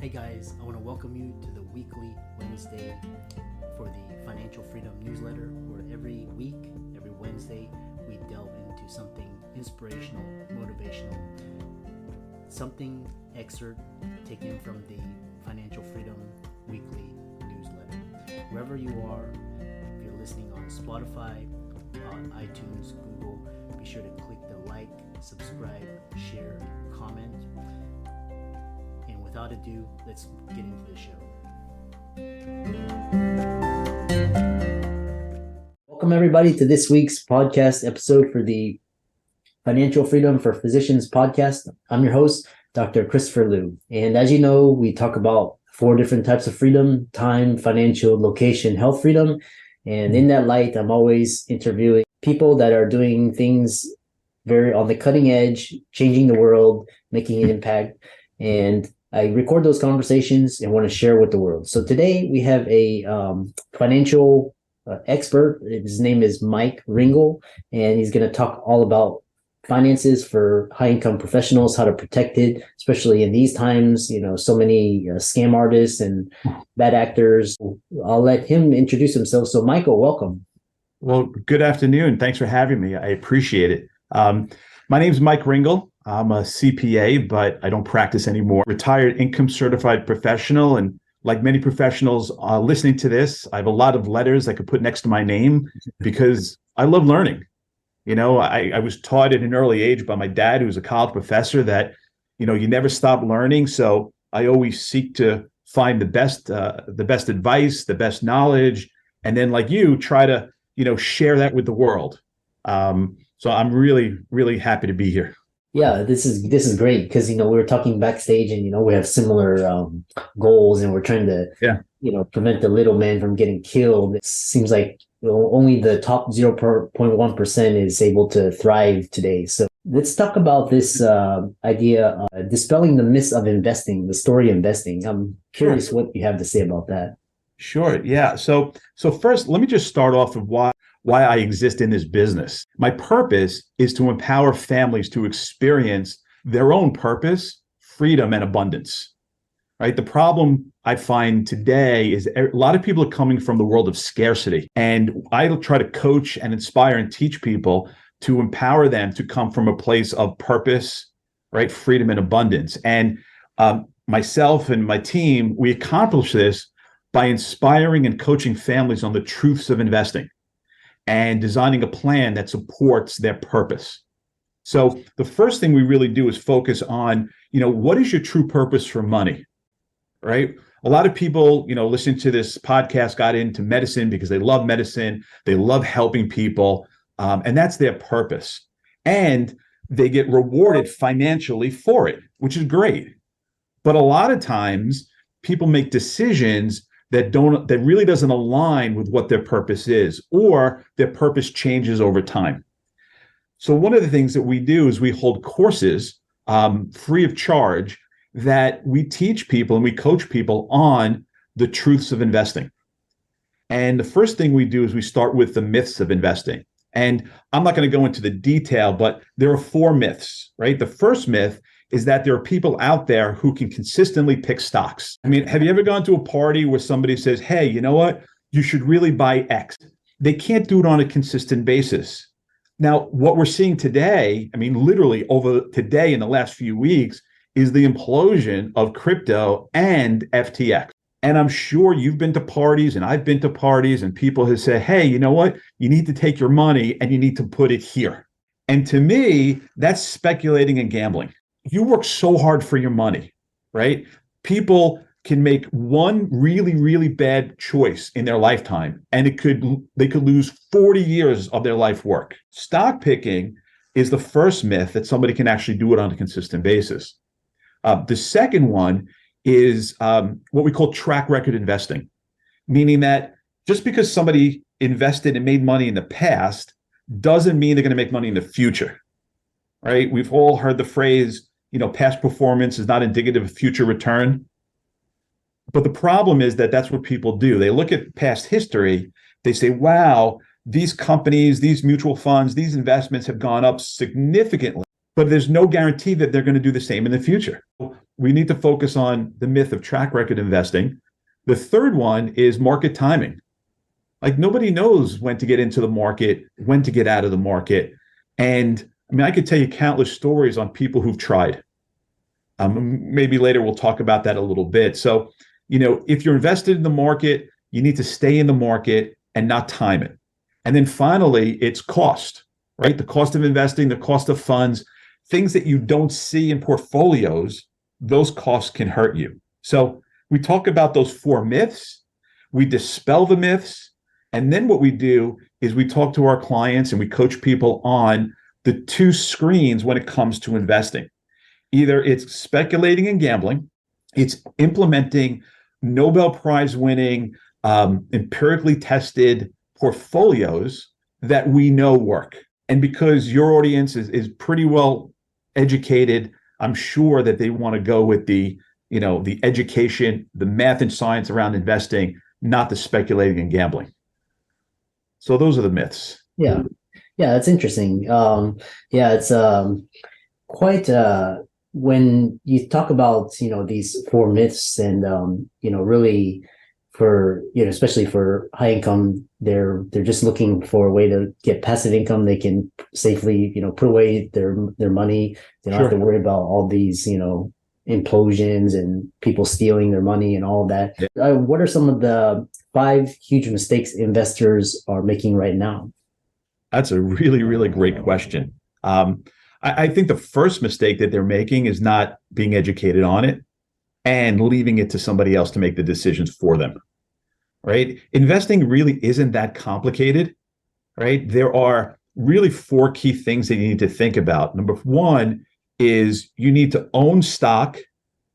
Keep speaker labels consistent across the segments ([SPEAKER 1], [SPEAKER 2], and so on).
[SPEAKER 1] Hey guys, I want to welcome you to the weekly Wednesday for the Financial Freedom newsletter, where every week, every Wednesday, we delve into something inspirational, motivational, something excerpt taken from the Financial Freedom weekly newsletter. Wherever you are, if you're listening on Spotify, on iTunes, Google, be sure to click the like, subscribe, share, comment. And without ado, let's get into the show. Welcome everybody to this week's podcast episode for the Financial Freedom for Physicians podcast. I'm your host, Dr. Christopher Liu. And as you know, we talk about 4 different types of freedom: time, financial, location, health freedom. And in that light, I'm always interviewing people that are doing things very on the cutting edge, changing the world, making an impact. And I record those conversations and want to share with the world. So today we have a financial expert. His name is Mike Ringel, and he's going to talk all about finances for high-income professionals, how to protect it, especially in these times. You know, so many scam artists and bad actors. I'll let him introduce himself. So Michael, welcome.
[SPEAKER 2] Well, good afternoon. Thanks for having me. I appreciate it. My name is Mike Ringel. I'm a CPA, but I don't practice anymore. Retired income certified professional. And like many professionals listening to this, I have a lot of letters I could put next to my name because I love learning. You know, I was taught at an early age by my dad, who was a college professor, that, you know, you never stop learning. So I always seek to find the best advice, the best knowledge, and then, like you, try to, you know, share that with the world. So I'm really, really happy to be here.
[SPEAKER 1] Yeah, this is great because, you know, we were talking backstage and, you know, we have similar goals, and we're trying to, you know, prevent the little man from getting killed. It seems like, you know, only the top 0.1% is able to thrive today. So let's talk about this idea of dispelling the myths of investing, the story of investing. I'm curious what you have to say about that.
[SPEAKER 2] Sure. Yeah. So first, let me just start off with why I exist in this business. My purpose is to empower families to experience their own purpose, freedom, and abundance. Right? The problem I find today is a lot of people are coming from the world of scarcity, and I try to coach and inspire and teach people to empower them to come from a place of purpose, right? Freedom and abundance. And myself and my team, we accomplish this by inspiring and coaching families on the truths of investing and designing a plan that supports their purpose. So the first thing we really do is focus on, you know, what is your true purpose for money, right? A lot of people, you know, listening to this podcast got into medicine because they love medicine. They love helping people. And that's their purpose. And they get rewarded financially for it, which is great. But a lot of times people make decisions that really doesn't align with what their purpose is, or their purpose changes over time. So one of the things that we do is we hold courses free of charge that we teach people and we coach people on the truths of investing. And the first thing we do is we start with the myths of investing. And I'm not going to go into the detail, but there are 4 myths, right? The first myth is that there are people out there who can consistently pick stocks. I mean, have you ever gone to a party where somebody says, hey, you know what? You should really buy X. They can't do it on a consistent basis. Now, what we're seeing today, I mean, literally over today in the last few weeks, is the implosion of crypto and FTX. And I'm sure you've been to parties and I've been to parties, and people have said, hey, you know what? You need to take your money and you need to put it here. And to me, that's speculating and gambling. You work so hard for your money, right? People can make one really, really bad choice in their lifetime, and they could lose 40 years of their life work. Stock picking is the first myth that somebody can actually do it on a consistent basis. The second one is what we call track record investing, meaning that just because somebody invested and made money in the past doesn't mean they're going to make money in the future, right? We've all heard the phrase, you know, past performance is not indicative of future return. But the problem is that that's what people do. They look at past history. They say, wow, these companies, these mutual funds, these investments have gone up significantly, but there's no guarantee that they're going to do the same in the future. we need to focus on the myth of track record investing. The third one is market timing. Like nobody knows when to get into the market, when to get out of the market. And I mean, I could tell you countless stories on people who've tried. Maybe later we'll talk about that a little bit. So, if you're invested in the market, you need to stay in the market and not time it. And then finally, it's cost, right? The cost of investing, the cost of funds, things that you don't see in portfolios, those costs can hurt you. So we talk about those four myths, we dispel the myths, and then what we do is we talk to our clients and we coach people on the two screens when it comes to investing. Either it's speculating and gambling, it's implementing Nobel Prize winning, empirically tested portfolios that we know work. And because your audience is pretty well educated, I'm sure that they want to go with the education, the math and science around investing, not the speculating and gambling. So those are the myths.
[SPEAKER 1] Yeah. Yeah, that's interesting. It's quite when you talk about, these four myths and really for, especially for high income, they're just looking for a way to get passive income. They can safely, put away their money. They don't have to worry about all these, implosions and people stealing their money and all that. Yeah. What are some of the 5 huge mistakes investors are making right now?
[SPEAKER 2] That's a really, really great question. I think the first mistake that they're making is not being educated on it and leaving it to somebody else to make the decisions for them, right? Investing really isn't that complicated, right? There are really 4 key things that you need to think about. Number 1 is you need to own stock,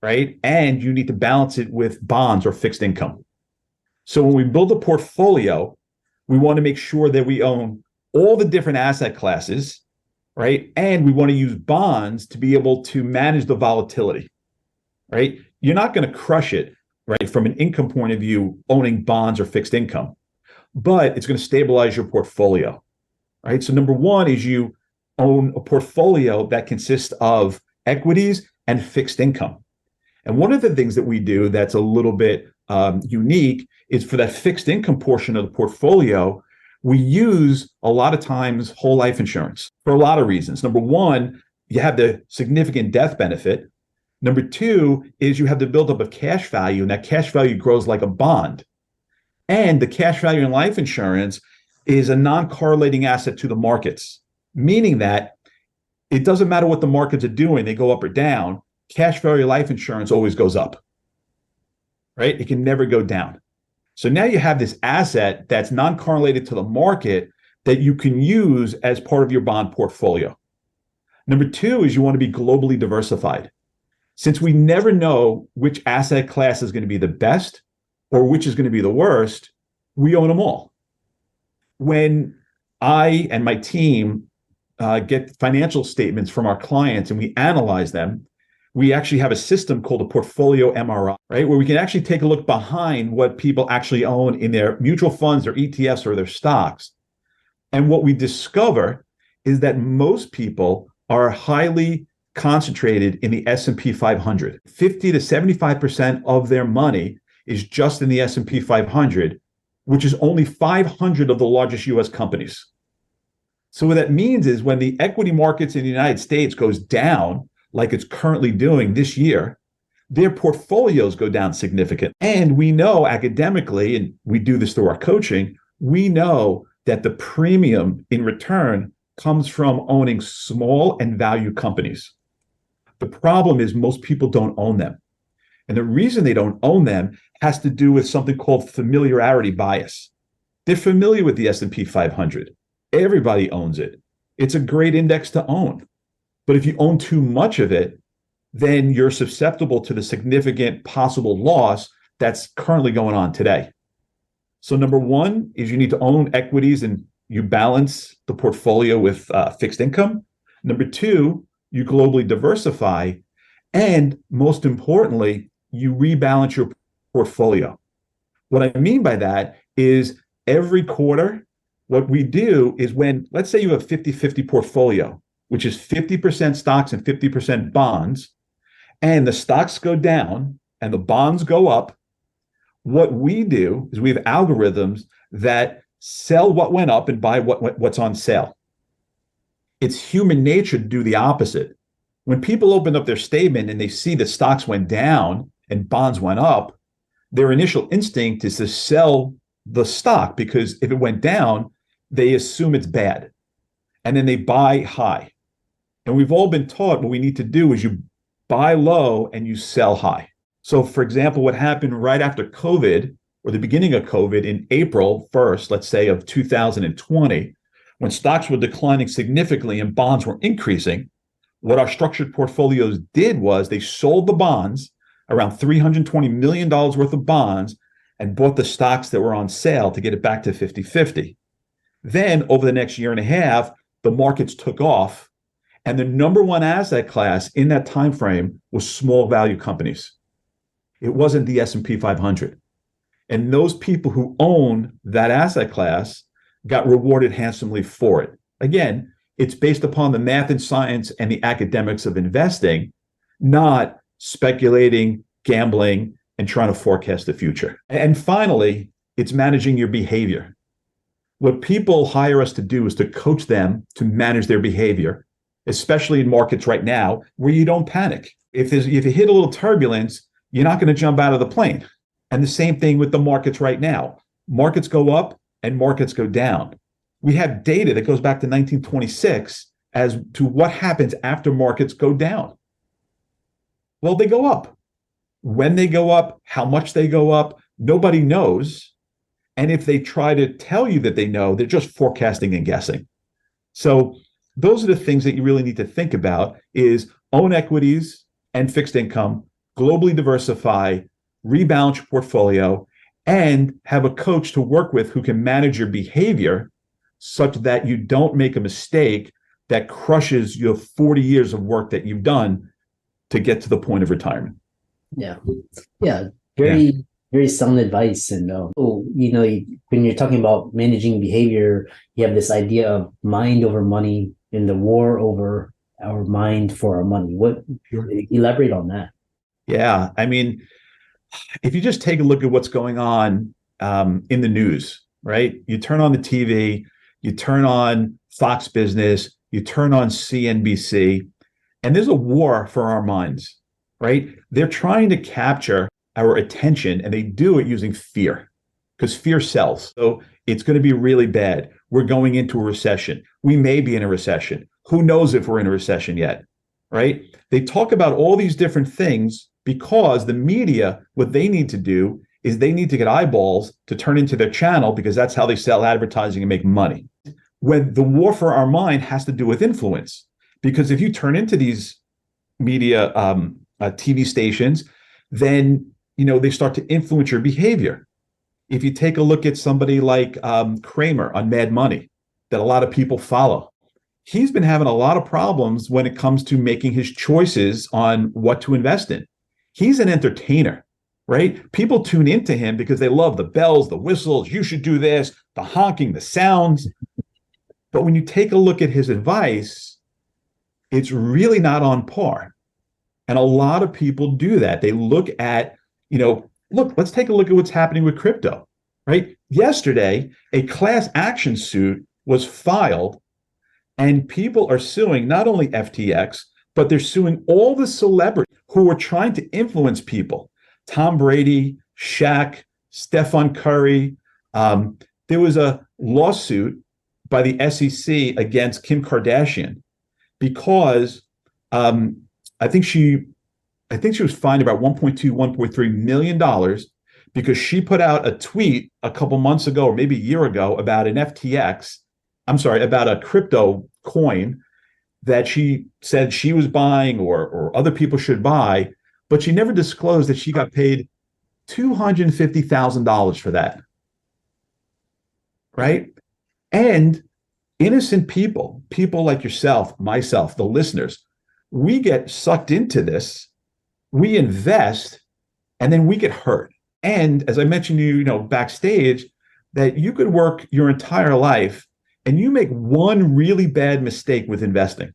[SPEAKER 2] right? And you need to balance it with bonds or fixed income. So when we build a portfolio, we want to make sure that we own all the different asset classes, right? And we want to use bonds to be able to manage the volatility, right? You're not going to crush it, right? From an income point of view, owning bonds or fixed income, but it's going to stabilize your portfolio, right? So number 1 is you own a portfolio that consists of equities and fixed income. And one of the things that we do that's a little bit unique is for that fixed income portion of the portfolio, we use a lot of times whole life insurance for a lot of reasons. Number 1, you have the significant death benefit. Number 2 is you have the buildup of cash value, and that cash value grows like a bond. And the cash value in life insurance is a non-correlating asset to the markets, meaning that it doesn't matter what the markets are doing, they go up or down. Cash value life insurance always goes up, right? It can never go down. So now you have this asset that's non-correlated to the market that you can use as part of your bond portfolio. Number 2 is you want to be globally diversified. Since we never know which asset class is going to be the best or which is going to be the worst, we own them all. When I and my team get financial statements from our clients and we analyze them, we actually have a system called a portfolio MRI, right? Where we can actually take a look behind what people actually own in their mutual funds, their ETFs, or their stocks. And what we discover is that most people are highly concentrated in the S&P 500. 50 to 75% of their money is just in the S&P 500, which is only 500 of the largest US companies. So what that means is when the equity markets in the United States goes down, like it's currently doing this year, their portfolios go down significantly. And we know academically, and we do this through our coaching, we know that the premium in return comes from owning small and value companies. The problem is most people don't own them. And the reason they don't own them has to do with something called familiarity bias. They're familiar with the S&P 500. Everybody owns it. It's a great index to own. But if you own too much of it, then you're susceptible to the significant possible loss that's currently going on today. So number 1 is you need to own equities and you balance the portfolio with fixed income. Number 2, you globally diversify. And most importantly, you rebalance your portfolio. What I mean by that is every quarter, what we do is when, let's say you have a 50-50 portfolio, which is 50% stocks and 50% bonds, and the stocks go down and the bonds go up, what we do is we have algorithms that sell what went up and buy what's on sale. It's human nature to do the opposite. When people open up their statement and they see that stocks went down and bonds went up, their initial instinct is to sell the stock, because if it went down, they assume it's bad. And then they buy high. And we've all been taught what we need to do is you buy low and you sell high. So, for example, what happened right after COVID, or the beginning of COVID, in April 1st, let's say, of 2020, when stocks were declining significantly and bonds were increasing, what our structured portfolios did was they sold the bonds, around $320 million worth of bonds, and bought the stocks that were on sale to get it back to 50-50. Then, over the next year and a half, the markets took off, and the number one asset class in that time frame was small value companies. It wasn't the S&P 500. And those people who own that asset class got rewarded handsomely for it. Again, it's based upon the math and science and the academics of investing, not speculating, gambling, and trying to forecast the future. And finally, it's managing your behavior. What people hire us to do is to coach them to manage their behavior, especially in markets right now where you don't panic. If you hit a little turbulence, you're not going to jump out of the plane. And the same thing with the markets right now. Markets go up and markets go down. We have data that goes back to 1926 as to what happens after markets go down. Well, they go up. When they go up, how much they go up, nobody knows. And if they try to tell you that they know, they're just forecasting and guessing. So those are the things that you really need to think about: is own equities and fixed income, globally diversify, rebalance your portfolio, and have a coach to work with who can manage your behavior such that you don't make a mistake that crushes your 40 years of work that you've done to get to the point of retirement.
[SPEAKER 1] Yeah. Very sound advice. And when you're talking about managing behavior, you have this idea of mind over money and the war over our mind for our money. Elaborate on that?
[SPEAKER 2] Yeah, I mean, if you just take a look at what's going on in the news, right? You turn on the TV, you turn on Fox Business, you turn on CNBC, and there's a war for our minds, right? They're trying to capture our attention, and they do it using fear, because fear sells. So it's going to be really bad. We're going into a recession. We may be in a recession. Who knows if we're in a recession yet, right? They talk about all these different things because the media, what they need to do is they need to get eyeballs to turn into their channel, because that's how they sell advertising and make money. When the war for our mind has to do with influence, because if you turn into these media TV stations, then they start to influence your behavior. If you take a look at somebody like Kramer on Mad Money, that a lot of people follow, he's been having a lot of problems when it comes to making his choices on what to invest in. He's an entertainer, right? People tune into him because they love the bells, the whistles, you should do this, the honking, the sounds. But when you take a look at his advice, it's really not on par. And a lot of people do that. They look at, let's take a look at what's happening with crypto, right? Yesterday, a class action suit was filed, and people are suing not only FTX, but they're suing all the celebrities who are trying to influence people. Tom Brady, Shaq, Stephen Curry. There was a lawsuit by the SEC against Kim Kardashian because I think she was fined about $1.3 million because she put out a tweet a couple months ago, or maybe a year ago, about about a crypto coin that she said she was buying or other people should buy, but she never disclosed that she got paid $250,000 for that, right? And innocent people like yourself, myself, the listeners, we get sucked into this, we invest, and then we get hurt. And as I mentioned to you, backstage, that you could work your entire life and you make one really bad mistake with investing,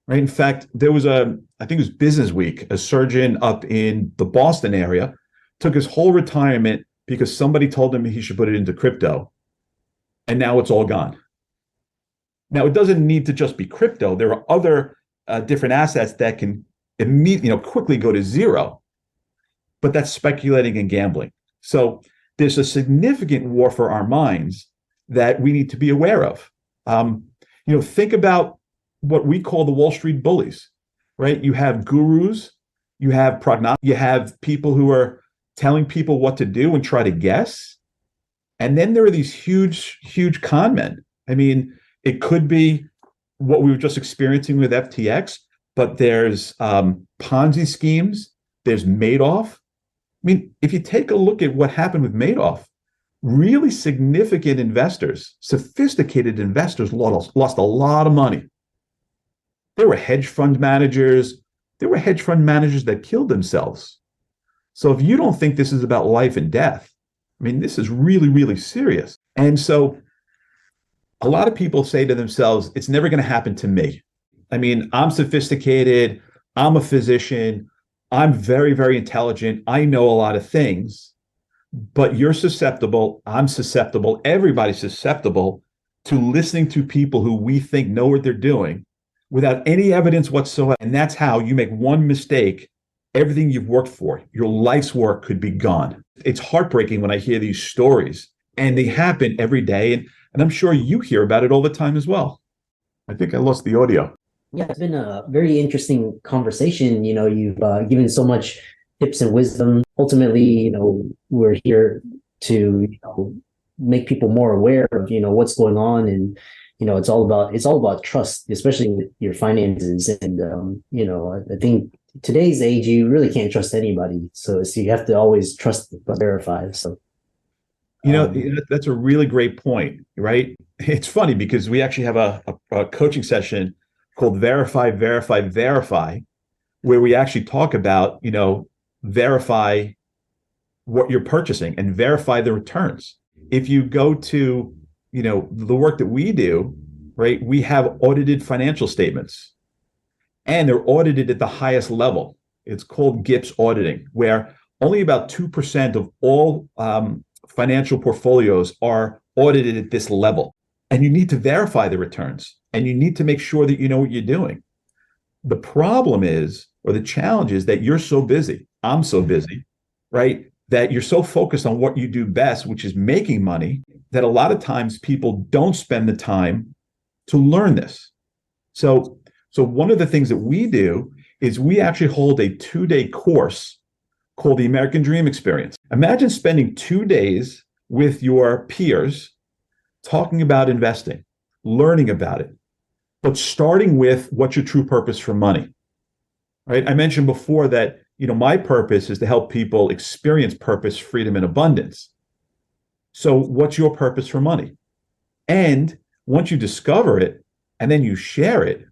[SPEAKER 2] right? In fact, there was I think it was Business Week, a surgeon up in the Boston area took his whole retirement because somebody told him he should put it into crypto, and now it's all gone. Now, it doesn't need to just be crypto. There are other different assets that can immediately, quickly go to zero, but that's speculating and gambling. So there's a significant war for our minds that we need to be aware of. Think about what we call the Wall Street bullies, right? You have gurus, you have you have people who are telling people what to do and try to guess. And then there are these huge, huge con men. I mean, it could be what we were just experiencing with FTX, but there's Ponzi schemes, there's Madoff. I mean, if you take a look at what happened with Madoff, really significant investors, sophisticated investors lost a lot of money. There were hedge fund managers. There were hedge fund managers that killed themselves. So if you don't think this is about life and death, I mean, this is really, really serious. And so a lot of people say to themselves, it's never going to happen to me. I mean, I'm sophisticated. I'm a physician. I'm very, very intelligent. I know a lot of things, but you're susceptible. I'm susceptible. Everybody's susceptible to listening to people who we think know what they're doing without any evidence whatsoever. And that's how you make one mistake, everything you've worked for, your life's work could be gone. It's heartbreaking when I hear these stories, and they happen every day. And I'm sure you hear about it all the time as well. I think I lost the audio.
[SPEAKER 1] Yeah, it's been a very interesting conversation. You've given so much tips and wisdom. Ultimately, we're here to make people more aware of what's going on, and it's all about trust, especially with your finances. And I think today's age, you really can't trust anybody. So you have to always trust but verify. So.
[SPEAKER 2] That's a really great point, right? It's funny because we actually have a coaching session called Verify, Verify, Verify, where we actually talk about, verify what you're purchasing and verify the returns. If you go to, the work that we do, right, we have audited financial statements, and they're audited at the highest level. It's called GIPS auditing, where only about 2% of all financial portfolios are audited at this level. And you need to verify the returns, and you need to make sure that you know what you're doing. The problem is, or the challenge is, that you're so busy, I'm so busy, right, that you're so focused on what you do best, which is making money, that a lot of times people don't spend the time to learn this. So one of the things that we do is we actually hold a 2-day course called the American Dream Experience. Imagine spending 2 days with your peers talking about investing, learning about it, but starting with what's your true purpose for money, right? I mentioned before that, my purpose is to help people experience purpose, freedom, and abundance. So what's your purpose for money? And once you discover it and then you share it,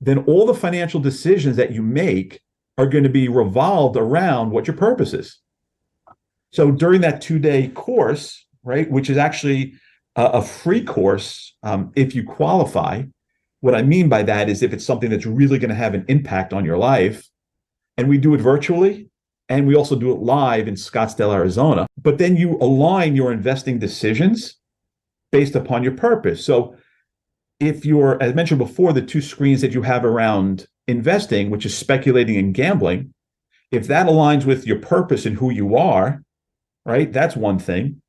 [SPEAKER 2] then all the financial decisions that you make are going to be revolved around what your purpose is. So during that 2-day course, right, which is actually a free course, if you qualify, what I mean by that is if it's something that's really going to have an impact on your life, and we do it virtually, and we also do it live in Scottsdale, Arizona, but then you align your investing decisions based upon your purpose. So if you're, as mentioned before, the 2 screens that you have around investing, which is speculating and gambling, if that aligns with your purpose and who you are, right, that's one thing.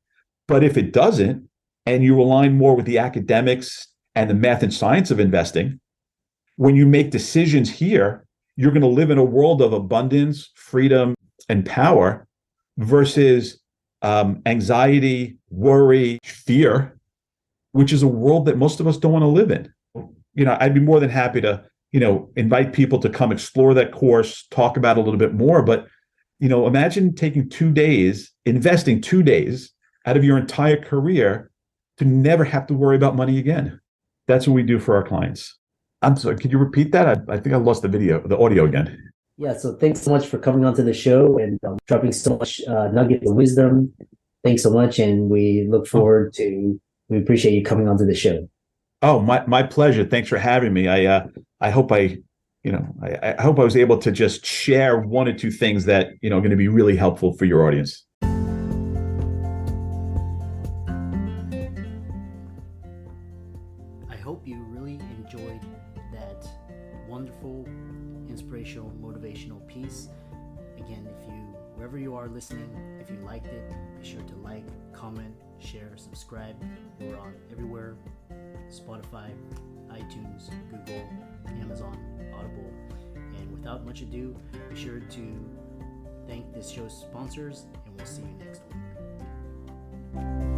[SPEAKER 2] But if it doesn't, and you align more with the academics and the math and science of investing, when you make decisions here, you're going to live in a world of abundance, freedom, and power versus anxiety, worry, fear, which is a world that most of us don't want to live in. I'd be more than happy to, invite people to come explore that course, talk about it a little bit more. But, imagine taking 2 days, investing 2 days out of your entire career to never have to worry about money again. That's what we do for our clients. I'm sorry, could you repeat that? I think I lost the audio again.
[SPEAKER 1] Yeah, so thanks so much for coming onto the show and dropping so much nugget of wisdom. Thanks so much, and we look forward to. We appreciate you coming onto the show.
[SPEAKER 2] Oh, my pleasure. Thanks for having me. I hope I I hope I was able to just share one or two things that, are going to be really helpful for your audience.
[SPEAKER 1] I hope you really enjoyed that wonderful, inspirational, motivational piece. Again, wherever you are listening, if you liked it, be sure to like, comment, share, subscribe. We're on everywhere: Spotify, iTunes, Google, Amazon, Audible. And without much ado, be sure to thank this show's sponsors, and we'll see you next week.